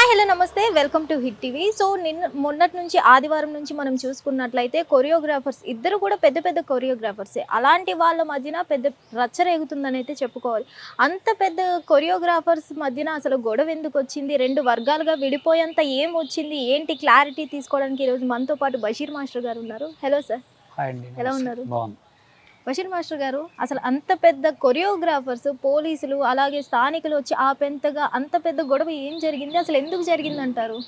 Hi hello నమస్తే welcome to hit TV. So మొన్నటి నుంచి ఆదివారం నుంచి మనం చూసుకున్నట్లయితే కొరియోగ్రాఫర్స్ ఇద్దరు కూడా పెద్ద పెద్ద కొరియోగ్రాఫర్సే. అలాంటి వాళ్ళ మధ్యన పెద్ద రచ్చ రేగుతుందని అయితే చెప్పుకోవాలి. అంత పెద్ద కొరియోగ్రాఫర్స్ మధ్యన అసలు గొడవ ఎందుకు వచ్చింది, రెండు వర్గాలుగా విడిపోయేంత ఏం వచ్చింది, ఏంటి క్లారిటీ తీసుకోవడానికి ఈరోజు మనతో పాటు బషీర్ మాస్టర్ గారు ఉన్నారు. హలో సార్, ఎలా ఉన్నారు? బషీర్ మాస్టర్ గారు, అసలు అంత పెద్ద కొరియోగ్రాఫర్స్, పోలీసులు, అలాగే స్థానికులు వచ్చి ఆపేంతగా అంత పెద్ద గొడవ ఏం జరిగింది, అసలు ఎందుకు జరిగింది అంటారు?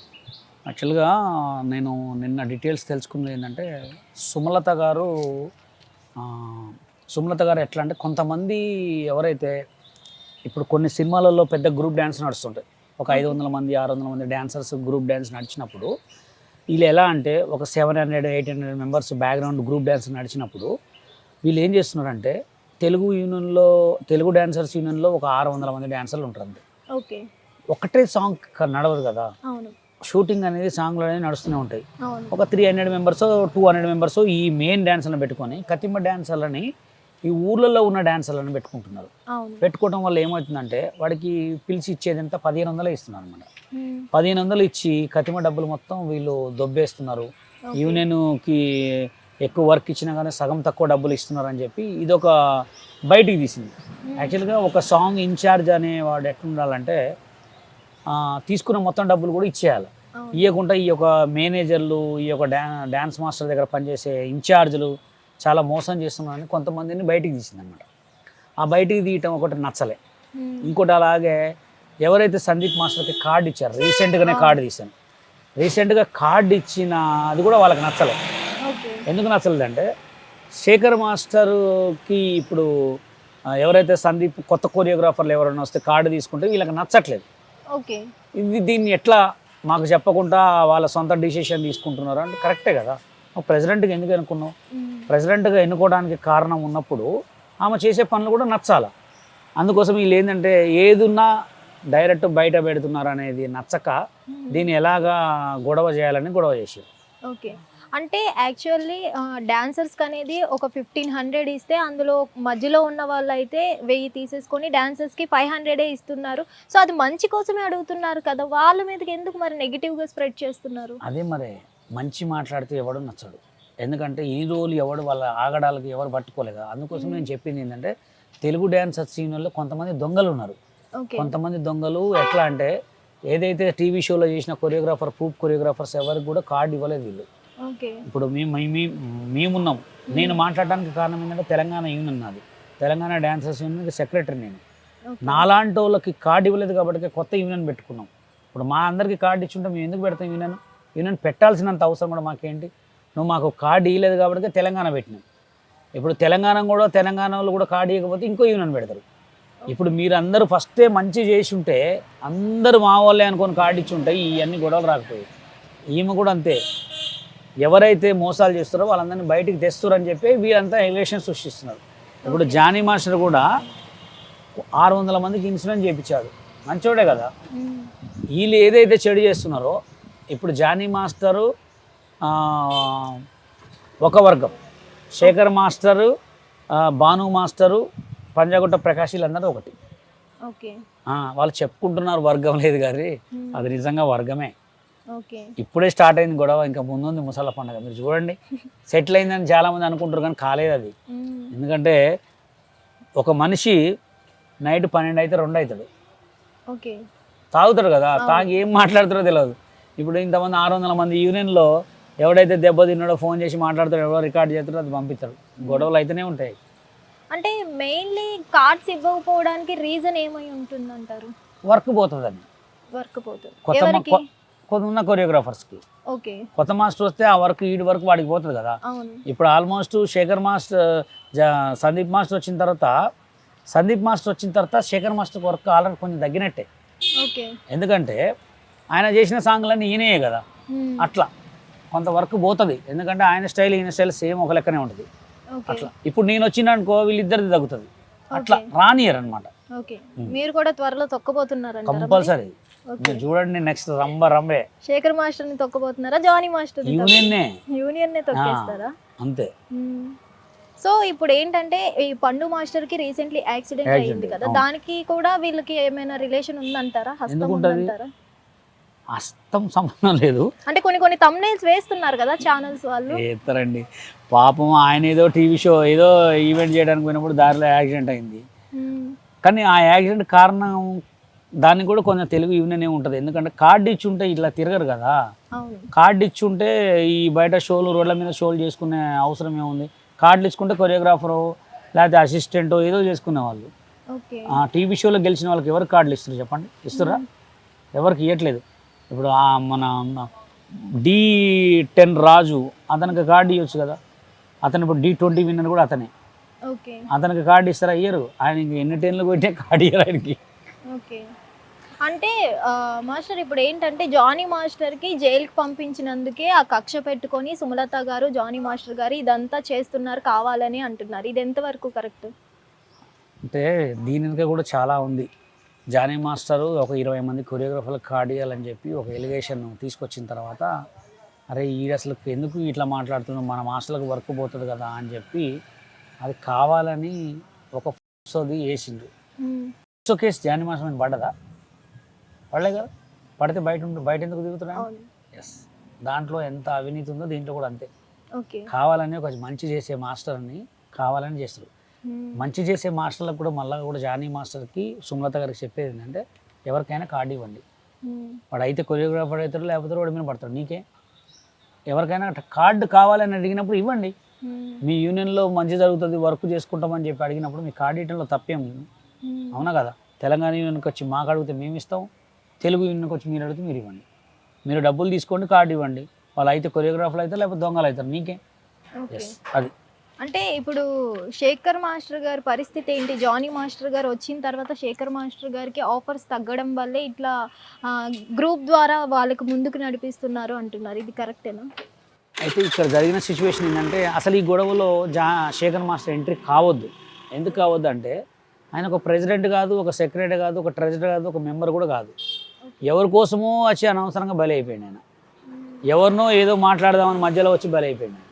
యాక్చువల్గా నేను నిన్న డీటెయిల్స్ తెలుసుకున్నది ఏంటంటే సుమలత గారు ఎట్లా అంటే కొంతమంది ఎవరైతే ఇప్పుడు కొన్ని సినిమాలలో పెద్ద గ్రూప్ డ్యాన్స్ నడుస్తుంటాయి, ఒక 500 మంది 600 మంది డ్యాన్సర్స్ గ్రూప్ డ్యాన్స్ నడిచినప్పుడు వీళ్ళు ఎలా అంటే ఒక 700-800 మెంబర్స్ బ్యాక్గ్రౌండ్ గ్రూప్ డ్యాన్స్ నడిచినప్పుడు వీళ్ళు ఏం చేస్తున్నారంటే తెలుగు డాన్సర్స్ యూనియన్లో ఒక 600 మంది డాన్సర్లు ఉంటారు అంతే. ఓకే, ఒకటే సాంగ్ నడవదు కదా, షూటింగ్ అనేది సాంగ్లు అనేది నడుస్తూనే ఉంటాయి. ఒక 300 మెంబర్స్ 200 మెంబర్స్ ఈ మెయిన్ డాన్సర్లను పెట్టుకొని కతింబ డాన్సర్లని ఈ ఊర్లలో ఉన్న డాన్సర్లను పెట్టుకుంటున్నారు. పెట్టుకోవడం వల్ల ఏమవుతుందంటే వాడికి పిలిచి ఇచ్చేది ఎంత 1500 ఇస్తున్నారు అనమాట. 1500 ఇచ్చి కతిమ డబ్బులు మొత్తం వీళ్ళు దొబ్బేస్తున్నారు. యూనియన్కి ఎక్కువ వర్క్ ఇచ్చినా కానీ సగం తక్కువ డబ్బులు ఇస్తున్నారని చెప్పి ఇదొక బయటికి తీసింది. యాక్చువల్గా ఒక సాంగ్ ఇన్ఛార్జ్ అనేవాడు ఎట్లుండాలంటే తీసుకున్న మొత్తం డబ్బులు కూడా ఇచ్చేయాలి. ఇవ్వకుండా ఈ యొక్క మేనేజర్లు, ఈ యొక్క డ్యాన్స్ మాస్టర్ దగ్గర పనిచేసే ఇన్ఛార్జులు చాలా మోసం చేస్తున్నారని కొంతమందిని బయటికి తీసింది అనమాట. ఆ బయటికి తీయటం ఒకటి నచ్చలే. ఇంకోటి అలాగే ఎవరైతే సందీప్ మాస్టర్కి కార్డు ఇచ్చారు, రీసెంట్గానే కార్డు తీశాను, రీసెంట్గా కార్డు ఇచ్చిన అది కూడా వాళ్ళకి నచ్చలే. ఎందుకు నచ్చలేదంటే శేఖర్ మాస్టర్కి ఇప్పుడు ఎవరైతే సందీప్ కొత్త కొరియోగ్రాఫర్లు ఎవరైనా వస్తే కార్డు తీసుకుంటే వీళ్ళకి నచ్చట్లేదు. దీన్ని ఎట్లా మాకు చెప్పకుండా వాళ్ళ సొంత డిసిషన్ తీసుకుంటున్నారు అంటే కరెక్టే కదా. ప్రెసిడెంట్గా ఎందుకు ఎన్నుకున్నావు? ప్రెసిడెంట్గా ఎన్నుకోవడానికి కారణం ఉన్నప్పుడు ఆమె చేసే పనులు కూడా నచ్చాలి. అందుకోసం వీళ్ళు ఏంటంటే ఏదున్నా డైరెక్ట్ బయట పెడుతున్నారు అనేది నచ్చక దీన్ని ఎలాగా గొడవ చేయాలని గొడవ చేశారు. ఓకే, అంటే యాక్చువల్లీ డాన్సర్స్కి అనేది ఒక 1500 ఇస్తే అందులో మధ్యలో ఉన్న వాళ్ళు అయితే 1000 తీసేసుకొని డాన్సర్స్కి 500 ఇస్తున్నారు. సో అది మంచి కోసమే అడుగుతున్నారు కదా, వాళ్ళ మీదకి ఎందుకు మరి నెగిటివ్గా స్ప్రెడ్ చేస్తున్నారు? అదే మరి మంచి మాట్లాడితే ఎవడు నచ్చడు. ఎందుకంటే ఈ రోజులు ఎవడు వాళ్ళ ఆగడాలకు ఎవరు పట్టుకోలేదు. అందుకోసం నేను చెప్పింది ఏంటంటే తెలుగు డాన్సర్స్ సీనియర్లో కొంతమంది దొంగలు ఉన్నారు. కొంతమంది దొంగలు ఎట్లా అంటే ఏదైతే టీవీ షోలో చేసిన కొరియోగ్రాఫర్ ప్రూఫ్ కొరియోగ్రాఫర్స్ ఎవరికి కూడా కార్డు ఇవ్వలేదు వీళ్ళు. ఇప్పుడు మేమున్నాం. నేను మాట్లాడడానికి కారణం ఏంటంటే తెలంగాణ యూనియన్ నాది, తెలంగాణ డాన్సర్స్ యూనియన్కి సెక్రటరీ నేను. నాలాంటి వాళ్ళకి కార్డు ఇవ్వలేదు కాబట్టి కొత్త యూనియన్ పెట్టుకున్నాం. ఇప్పుడు మా అందరికీ కార్డు ఇచ్చుంటే మేము ఎందుకు పెడతాం? యూనియన్ పెట్టాల్సినంత అవసరం కూడా మాకేంటి? నువ్వు మాకు కార్డు ఇవ్వలేదు కాబట్టి తెలంగాణ పెట్టినాం. ఇప్పుడు తెలంగాణలో కూడా కార్డు ఇవ్వకపోతే ఇంకో యూనియన్ పెడతారు. ఇప్పుడు మీరు అందరూ ఫస్టే మంచి చేసి ఉంటే అందరూ మా వాళ్ళే అనుకొని కార్డు ఇచ్చి ఉంటాయి, ఇవన్నీ గొడవలు రాకపోయాయి. ఈమె కూడా అంతే, ఎవరైతే మోసాలు చేస్తారో వాళ్ళందరినీ బయటికి తెస్తారని చెప్పి వీళ్ళంతా ఎలివేషన్ సృష్టిస్తున్నారు. ఇప్పుడు జానీ మాస్టర్ కూడా 600 మందికి ఇన్సూరెన్స్ చేయించాడు, మంచోడే కదా. వీళ్ళు ఏదైతే చెడు చేస్తున్నారో ఇప్పుడు జానీ మాస్టరు ఒక వర్గం, శేఖర్ మాస్టరు, భాను మాస్టరు, పంజాగుట్ట ప్రకాష్ వీళ్ళందరూ ఒకటి. వాళ్ళు చెప్పుకుంటున్నారు వర్గం లేదు కానీ అది నిజంగా వర్గమే. ఇప్పుడే స్టార్ట్ అయింది గొడవ, ఇంకా ముందుంది ముసళ్ళ పండుగ. మీరు చూడండి, సెటిల్ అయిందని చాలామంది అనుకుంటారు కానీ కాలేదు అది. ఎందుకంటే ఒక మనిషి నైట్ 12 అయితే 2 అవుతాడు, తాగుతాడు కదా, తాగి ఏం మాట్లాడుతారో తెలియదు. ఇప్పుడు ఇంతమంది 600 మంది యూనియన్లో ఎవడైతే దెబ్బతిన్నాడో ఫోన్ చేసి మాట్లాడతాడో, ఎవడో రికార్డ్ చేస్తాడో అది పంపిస్తాడు. గొడవలు అయితేనే ఉంటాయి. అంటే మెయిన్లీ కార్డ్స్ ఇవ్వకపోవడానికి రీజన్ ఏమై ఉంటుంది అంటారు? వర్క్ పోతుందని. కొత్త కొరియోగ్రాఫర్స్కి కొత్త మాస్టర్ వస్తే ఆ వర్క్ ఈడి వరకు వాడికి పోతుంది కదా. ఇప్పుడు almost Shekhar master Sandeep master వచ్చిన తర్వాత శేఖర్ మాస్టర్ వర్క్ ఆల్రెడీ కొంచెం తగ్గినట్టే. ఎందుకంటే ఆయన చేసిన సాంగ్లన్నీ ఈయనే కదా, అట్లా కొంత వర్క్ పోతుంది. ఎందుకంటే ఆయన స్టైల్ ఈయన స్టైల్ సేమ్ ఒక లెక్కనే ఉంటుంది. అట్లా ఇప్పుడు నేను వచ్చినానుకో వీళ్ళిద్దరిది తగ్గుతుంది, అట్లా రానియర్ అనమాట. మీరు కూడా త్వరలో తొక్కబోతున్నారు కంపల్సరీ. మీరు చూడండి, నెక్స్ట్ రంబే శేఖర్ మాస్టర్ ని తొక్కబోతున్నారా, జానీ మాస్టర్ యూనియన్ తొక్కేస్తారా? అంతే. సో ఇప్పుడు ఏంటంటే ఈ పండు మాస్టర్ కి రీసెంట్లీ యాక్సిడెంట్ అయింది కదా, దానికి కూడా వీళ్ళకి ఏమైనా రిలేషన్ ఉందంటారా, హస్తం ఉందంటారా? అస్తం సంబంధం లేదు. అంటే కొన్ని thumbnails వేస్తున్నారు కదా ఛానల్స్ వాళ్ళు. చేస్తారండి పాపం. ఆయన ఏదో టీవీ షో ఏదో ఈవెంట్ చేయడానికి పోయినప్పుడు దారిలో యాక్సిడెంట్ అయింది. కానీ ఆ యాక్సిడెంట్ కారణం దానికి కూడా కొంచెం తెలుగు యూనియన్ ఉంటుంది. ఎందుకంటే కార్డు ఇచ్చి ఉంటే ఇట్లా తిరగరు కదా. కార్డు ఇచ్చి ఉంటే ఈ బయట షోలు రోడ్ల మీద షోలు చేసుకునే అవసరం ఏముంది. కార్డులు ఇచ్చుకుంటే కొరియోగ్రాఫరు లేకపోతే అసిస్టెంట్ ఏదో చేసుకునే వాళ్ళు. టీవీ షోలో గెలిచిన వాళ్ళకి ఎవరు కార్డులు ఇస్తారు చెప్పండి? ఇస్తారా? ఎవరికి ఇవ్వట్లేదు. ఇప్పుడు మన D10 రాజు అతనికి కార్డు ఇవ్వచ్చు కదా. అతను ఇప్పుడు D20 విన్నర్ కూడా అతనే. అతనికి కార్డు ఇస్తారా? ఇయ్యరు. ఆయనకి ఎన్ని 10లు కొట్టే కార్డు ఇయ్యరు ఆయనకి. అంటే మాస్టర్ ఇప్పుడు ఏంటంటే జానీ మాస్టర్కి జైలుకి పంపించినందుకే ఆ కక్ష పెట్టుకొని సుమలత గారు జానీ మాస్టర్ గారు ఇదంతా చేస్తున్నారు కావాలని అంటున్నారు. ఇది ఎంతవరకు కరెక్ట్? అంటే దీని వెనుక కూడా చాలా ఉంది. జానీ మాస్టరు ఒక 20 మంది కొరియోగ్రాఫర్లకు కార్డు ఇవ్వాలని చెప్పి ఒక ఎలిగేషన్ తీసుకొచ్చిన తర్వాత, అరే ఈ అసలు ఎందుకు ఇట్లా మాట్లాడుతున్నాం, మన మాస్టర్లకు వర్క్ పోతుంది కదా అని చెప్పి అది కావాలని ఒక ఫోటోది వేసిండు. సో కేసు జానీ మాస్టర్ మీద పడ్డదా? పడలే కదా. పడితే బయట ఎందుకు తిరుగుతున్నాడు? ఎస్. దాంట్లో ఎంత అవినీతి ఉందో దీంట్లో కూడా అంతే. కావాలని ఒక మంచి చేసే మాస్టర్ని కావాలని చేస్తారు. మంచి చేసే మాస్టర్లకు కూడా మళ్ళీ కూడా జానీ మాస్టర్కి సుమలత గారికి చెప్పేది ఏంటంటే ఎవరికైనా కార్డు ఇవ్వండి. వాడు అయితే కొరియోగ్రాఫర్ అవుతాడు, లేకపోతే రోడ్డు మీద పడతాడు. నీకే ఎవరికైనా కార్డు కావాలని అడిగినప్పుడు ఇవ్వండి. మీ యూనియన్లో మంచి జరుగుతుంది, వర్క్ చేసుకుంటామని చెప్పి అడిగినప్పుడు మీ కార్డు ఇవ్వడంలో తప్పేం అవునా కదా. తెలంగాణ యూనియన్కి వచ్చి మాకు అడిగితే మేము ఇస్తాం, తెలుగు యూనియన్కి వచ్చి మీరు అడిగితే మీరు ఇవ్వండి. మీరు డబ్బులు తీసుకోండి, కార్డు ఇవ్వండి. వాళ్ళు అయితే కొరియోగ్రాఫర్లు అవుతారు, లేకపోతే దొంగలు అవుతారు. నీకే. ఎస్. అది అంటే ఇప్పుడు శేఖర్ మాస్టర్ గారి పరిస్థితి ఏంటి? జానీ మాస్టర్ గారు వచ్చిన తర్వాత శేఖర్ మాస్టర్ గారికి ఆఫర్స్ తగ్గడం వల్లే ఇట్లా గ్రూప్ ద్వారా వాళ్ళకి ముందుకు నడిపిస్తున్నారు అంటున్నారు. ఇది కరెక్టేనా? అయితే ఇక్కడ జరిగిన సిచ్యువేషన్ ఏంటంటే అసలు ఈ గొడవలో శేఖర్ మాస్టర్ ఎంట్రీ కావద్దు. ఎందుకు కావద్దు అంటే ఆయన ఒక ప్రెసిడెంట్ కాదు, ఒక సెక్రటరీ కాదు, ఒక ట్రెజరర్ కాదు, ఒక మెంబర్ కూడా కాదు. ఎవరి కోసమో వచ్చి అనవసరంగా బలి అయిపోయాడు ఆయన. ఎవరినో ఏదో మాట్లాడదామని మధ్యలో వచ్చి బలి అయిపోయాడు.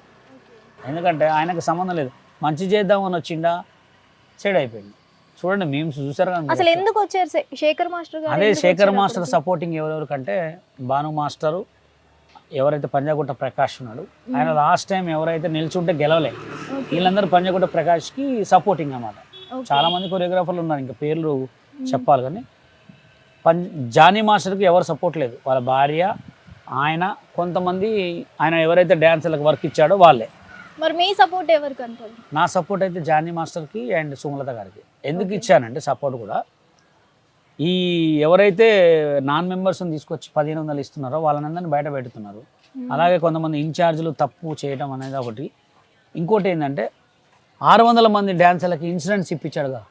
ఎందుకంటే ఆయనకు సంబంధం లేదు. మంచి చేద్దామని వచ్చిండా, చెడు అయిపోయింది. చూడండి మేము చూసారు కదా. అసలు ఎందుకు వచ్చారు శేఖర్ మాస్టర్ గారు? అదే శేఖర్ మాస్టర్ సపోర్టింగ్ ఎవరెవరికంటే భాను మాస్టరు, ఎవరైతే పంజాగుట్ట ప్రకాష్ ఉన్నాడు ఆయన లాస్ట్ టైం ఎవరైతే నిల్చుంటే గెలవలే, వీళ్ళందరూ పంజాగుట్ట ప్రకాష్కి సపోర్టింగ్ అన్నమాట. చాలా మంది కొరియోగ్రాఫర్లు ఉన్నారు, ఇంకా పేర్లు చెప్పాలి కానీ జానీ మాస్టర్కి ఎవరు సపోర్ట్ లేదు. వాళ్ళ భార్య, ఆయన, కొంతమంది ఆయన ఎవరైతే డ్యాన్సర్లకు వర్క్ ఇచ్చాడో వాళ్ళే. మరి మీ సపోర్ట్ ఎవరికి అంటారు? నా సపోర్ట్ అయితే జానీ మాస్టర్కి అండ్ సుమలత గారికి. ఎందుకు ఇచ్చానంటే సపోర్ట్ కూడా ఈ ఎవరైతే నాన్ మెంబర్స్ని తీసుకొచ్చి 1500 ఇస్తున్నారో వాళ్ళనందరినీ బయట పెడుతున్నారు. అలాగే కొంతమంది ఇన్ఛార్జీలు తప్పు చేయడం అనేది ఒకటి. ఇంకోటి ఏంటంటే 600 మంది డ్యాన్సర్లకి ఇన్సూరెన్స్ ఇప్పించాడుగా,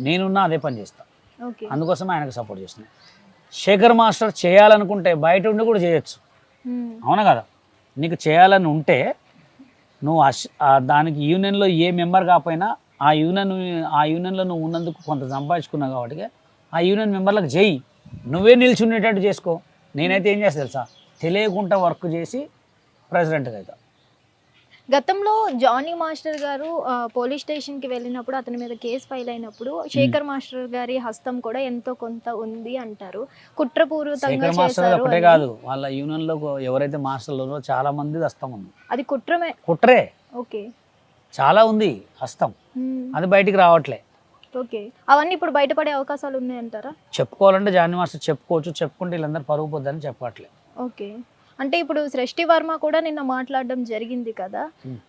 నేనున్నా అదే పని చేస్తాను. అందుకోసం ఆయనకు సపోర్ట్ చేస్తున్నాను. శేఖర్ మాస్టర్ చేయాలనుకుంటే బయట ఉండి కూడా చేయొచ్చు, అవునా కదా. నీకు చేయాలని ఉంటే నువ్వు దానికి యూనియన్లో ఏ మెంబర్ కాకపోయినా ఆ యూనియన్లో నువ్వు ఉన్నందుకు కొంత సంపాదించుకున్నావు కాబట్టి ఆ యూనియన్ మెంబర్లకు చేయి, నువ్వే నిల్చుండేటట్టు చేసుకో. నేనైతే ఏం చేస్తా తెలుసా, తెలియకుండా వర్క్ చేసి ప్రెసిడెంట్గా అవుతా. గతంలో జానీ మాస్టర్ గారు పోలీస్ స్టేషన్కి వెళ్ళినప్పుడు అతని మీద కేసు ఫైల్ అయినప్పుడు శేఖర్ మాస్టర్ గారి హస్తం కూడా ఎంతో కొంత ఉంది అంటారు. కుట్రపూర్వకంగా చేశారు. ఒకటే కాదు, వాళ్ళ యూనియన్లో ఎవరైతే మాస్టర్లో చాలా మంది హస్తం ఉంది. అది కుట్రే. ఓకే, చాలా ఉంది హస్తం, అది బయటికి రావట్లే. ఓకే, అవన్నీ ఇప్పుడు బయటపడే అవకాశాలు ఉన్నాయంటారా? చెప్పుకోవాలంటే జానీ మాస్టర్ చెప్పుకోవచ్చు, చెప్పుకుంటే వీళ్ళందరూ పరుగు పోద్దని చెప్పట్లే. ఓకే, అంటే ఇప్పుడు సృష్టి వర్మ కూడా నిన్న మాట్లాడడం జరిగింది కదా.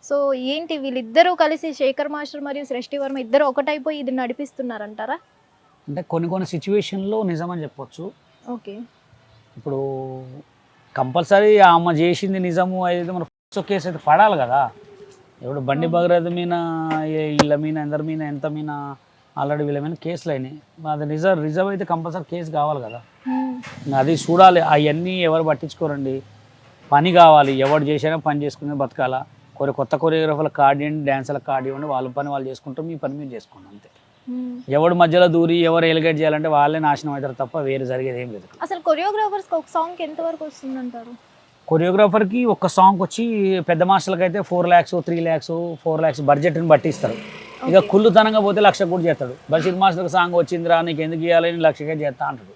సో ఏంటి వీళ్ళిద్దరూ కలిసి శేఖర్ మాస్టర్ మరియు సృష్టి వర్మ ఇద్దరు ఒకటైపోయి ఇది నడిపిస్తున్నారంటారా? అంటే కొన్ని సిచ్యువేషన్లో నిజమని చెప్పొచ్చు. ఓకే, ఇప్పుడు కంపల్సరీ ఆమె చేసింది నిజము అయితే మన కేసు అయితే పడాలి కదా. ఇప్పుడు బండి భగీరథ మీద, వీళ్ళ మీద, అందరి మీద, ఎంత మీద ఆల్రెడీ వీళ్ళ మీద కేసులు అయినాయి. అది రిజర్వ్ అయితే కంపల్సరీ కేసు కావాలి కదా. అది చూడాలి. అవన్నీ ఎవరు పట్టించుకోరండి. పని కావాలి, ఎవరు చేసినా పని చేసుకునే బతకాల. కొత్త కొరియోగ్రాఫర్లకు కార్డు ఇవ్వండి, డ్యాన్సర్లకు కార్డు ఇవ్వండి, వాళ్ళ పని వాళ్ళు చేసుకుంటాం, మీ పని మీరు చేసుకోండి అంతే. ఎవడు మధ్యలో దూరి ఎవరు ఎలిగేట్ చేయాలంటే వాళ్ళే నాశనం అవుతారు తప్ప వేరే జరిగేది ఏం లేదు. అసలు కొరియోగ్రాఫర్స్కి ఒక సాంగ్ ఎంత వరకు వస్తుందంటారు? కొరియోగ్రాఫర్కి ఒక సాంగ్ వచ్చి పెద్ద మాస్టర్లకు అయితే 4 lakhs 3 lakhs 4 lakhs బడ్జెట్ని బట్టి ఇస్తారు. ఇక కుళ్ళుతనంగా పోతే 1,00,000 కూడా చేస్తాడు. బషీర్ మాస్టర్కి సాంగ్ వచ్చిందిరా నీకు ఎందుకు ఇవ్వాలని 1,00,000 చేస్తా అంటాడు.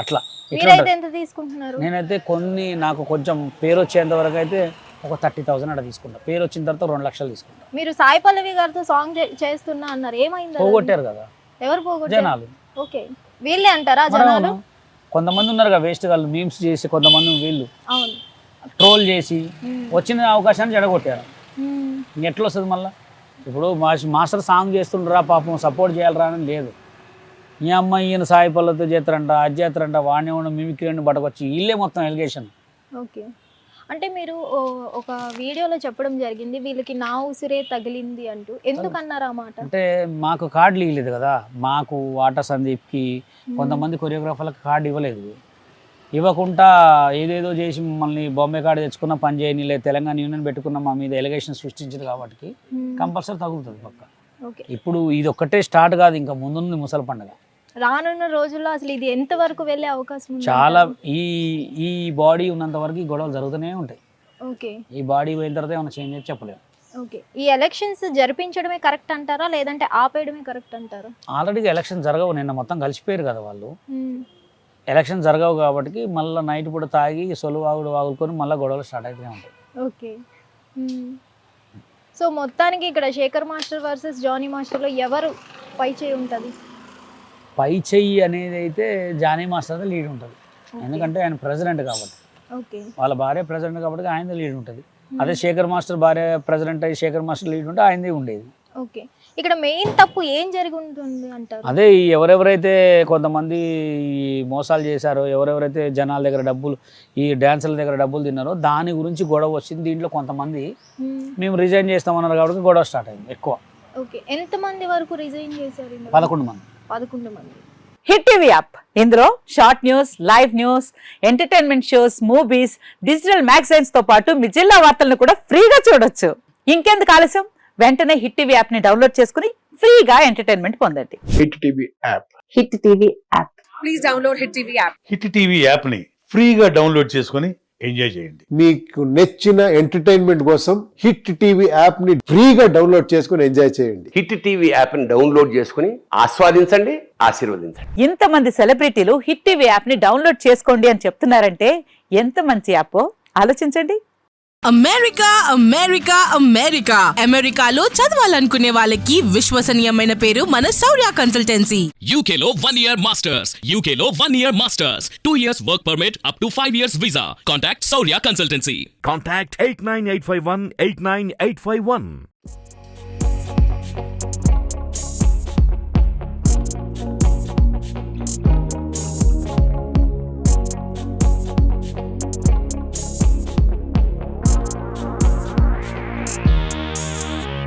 అట్లా ఇట్లా మీరైతే ఉంటుంది. ఎంత తీసుకుంటున్నారు? నేనైతే కొన్ని నాకు కొంచెం పేరు వచ్చేంత వరకు అయితే ఒక 30,000 అట్లా తీసుకుంటా. పేరు వచ్చిన తర్వాత 2 లక్షలు తీసుకుంటా. మీరు సాయి పల్లవి గారితో సాంగ్ చేస్తున్నా అన్నారు, ఏమైంది? పోగొట్టారు కదా ఎవరు పోగొట్టారు? జనాలు. ఓకే, వీళ్ళే అంటారా జనాలు? కొంతమంది ఉన్నారు కదా వేస్ట్ వాళ్ళు మీమ్స్ చేసి, కొంతమంది వీళ్ళు అవును ట్రోల్ చేసి వచ్చిన అవకాశాన్ని జడగొట్టారు. మ్మ్. ఎట్లా వస్తుంది మళ్ళీ? ఇప్పుడు మాస్టర్ సాంగ్ చేస్తుండ్రా పాపం సపోర్ట్ చేయాలరా అని లేదు. ఈ అమ్మాయి ఈయన సాయి పల్లవితో చేస్తారంట, అది చేస్తారంట, వాడిని ఉన్న మిమిక్రీ పడకొచ్చి వీళ్ళే మొత్తం ఎలిగేషన్. ఓకే, అంటే మీరు ఒక వీడియోలో చెప్పడం జరిగింది వీళ్ళకి నా ఉసిరే తగిలింది అంటూ, ఎందుకు అన్నారు ఆ మాట? అంటే మాకు కార్డులు ఇవ్వలేదు కదా, మాకు వాటర్ సందీప్కి కొంతమంది కొరియోగ్రాఫర్లకు కార్డు ఇవ్వలేదు. ఇవ్వకుండా ఏదేదో చేసి మమ్మల్ని బాంబే కార్డు తెచ్చుకున్న పని చేయని, లేదు తెలంగాణ యూనియన్ పెట్టుకున్న మా మీద ఎలిగేషన్ సృష్టించారు కాబట్టి కంపల్సరీ తగులుతుంది పక్క. ఓకే, ఇప్పుడు ఇది ఒక్కటే స్టార్ట్ కాదు, ఇంకా ముందుంది ముసలి పండుగ. రానున్న రోజుల్లో అసలు ఇది ఎంత వరకు వెళ్ళే అవకాశం ఉంది? చాలా ఈ బాడీ ఉన్నంత వరకు ఈ గొడవలు జరుగుతూనే ఉంటాయి. ఓకే, ఈ బాడీ పోయిన తర్వాత ఏమైనా చేంజ్ అయితే చెప్పలేము. ఓకే, ఈ ఎలక్షన్స్ జరిపించడమే కరెక్ట్ అంటారా లేదంటే ఆపేయడమే కరెక్ట్ అంటారా? ఆల్రెడీ ఎలక్షన్ జరగవు, నిన్న మొత్తం కలిసిపోయారు కదా వాళ్ళు. మ్మ్. ఎలక్షన్ జరగవు కాబట్టి మళ్ళీ నైట్ పూట తాగి వాగుకొని మళ్ళీ గొడవలు స్టార్ట్ అవుతూనే ఉంటాయి. ఓకే, సో మొత్తానికి ఇక్కడ శేఖర్ మాస్టర్ వర్సెస్ జానీ మాస్టర్లో ఎవరు పై చేయి ఉంటుంది? పై చెయ్యి అనేది అయితే జానీ మాస్టర్ లీడ్ ఉంటుంది, ఎందుకంటే ఆయన ప్రెసిడెంట్ కాబట్టి. ఓకే, వాళ్ళ భార్య ప్రెసిడెంట్ కాబట్టి ఆయన లీడ్ ఉంటుంది. అదే శేఖర్ మాస్టర్ భార్య ప్రెసిడెంట్ అయ్యి శేఖర్ మాస్టర్ లీడ్ ఉంటే ఆయనది ఉండేది. ఓకే, ఇక్కడ మెయిన్ తప్పు ఏం జరిగి ఉంటుంది అంటారు? అదే ఎవరెవరైతే కొంతమంది ఈ మోసాలు చేశారో, ఎవరెవరైతే జనాల దగ్గర డబ్బులు, ఈ డ్యాన్సర్ల దగ్గర డబ్బులు తిన్నారో దాని గురించి గొడవ వచ్చింది. దీంట్లో కొంతమంది మేము రిజైన్ చేస్తామన్నారు కాబట్టి గొడవ స్టార్ట్ అయింది ఎక్కువ. ఓకే, ఎంతమంది వరకు రిజైన్ చేశారు? 11 మంది. 11 మంది. హిట్ టీవీ యాప్, ఇందులో short news, live news, entertainment shows, movies, digital magazines తో పాటు మీ జిల్లా వార్తలను కూడా ఫ్రీగా చూడొచ్చు. ఇంకెందుకు ఆలస్యం, వెంటనే హిట్ టీవీ యాప్ ని డౌన్లోడ్ చేసుకుని ఫ్రీగా ఎంటర్టైన్మెంట్ పొందండి. Hit TV app. Hit TV app. Please download hit TV app. Hit TV యాప్ని ఫ్రీగా డౌన్లోడ్ చేసుకొని ఎంజాయ్ చేయండి. మీకు నచ్చిన ఎంటర్టైన్మెంట్ కోసం హిట్ టీవీ యాప్ ని ఫ్రీగా డౌన్లోడ్ చేసుకుని ఎంజాయ్ చేయండి. హిట్ టీవీ యాప్ని డౌన్లోడ్ చేసుకుని ఆస్వాదించండి, ఆశీర్వదించండి. ఇంతమంది సెలబ్రిటీలు హిట్ టీవీ యాప్ ని డౌన్లోడ్ చేసుకోండి అని చెప్తున్నారంటే ఎంత మంచి యాప్ ఆలోచించండి. అమెరికా అమెరికా అమెరికా అమెరికాలో చదవాలనుకునే వాళ్ళకి విశ్వసనీయమైన పేరు మన శౌర్య consultancy. UK Law 1 Year Masters. UK Law 1 Year Masters. 2 years work permit up to 5 years visa. Contact Saurya Consultancy. Contact 89851 89851.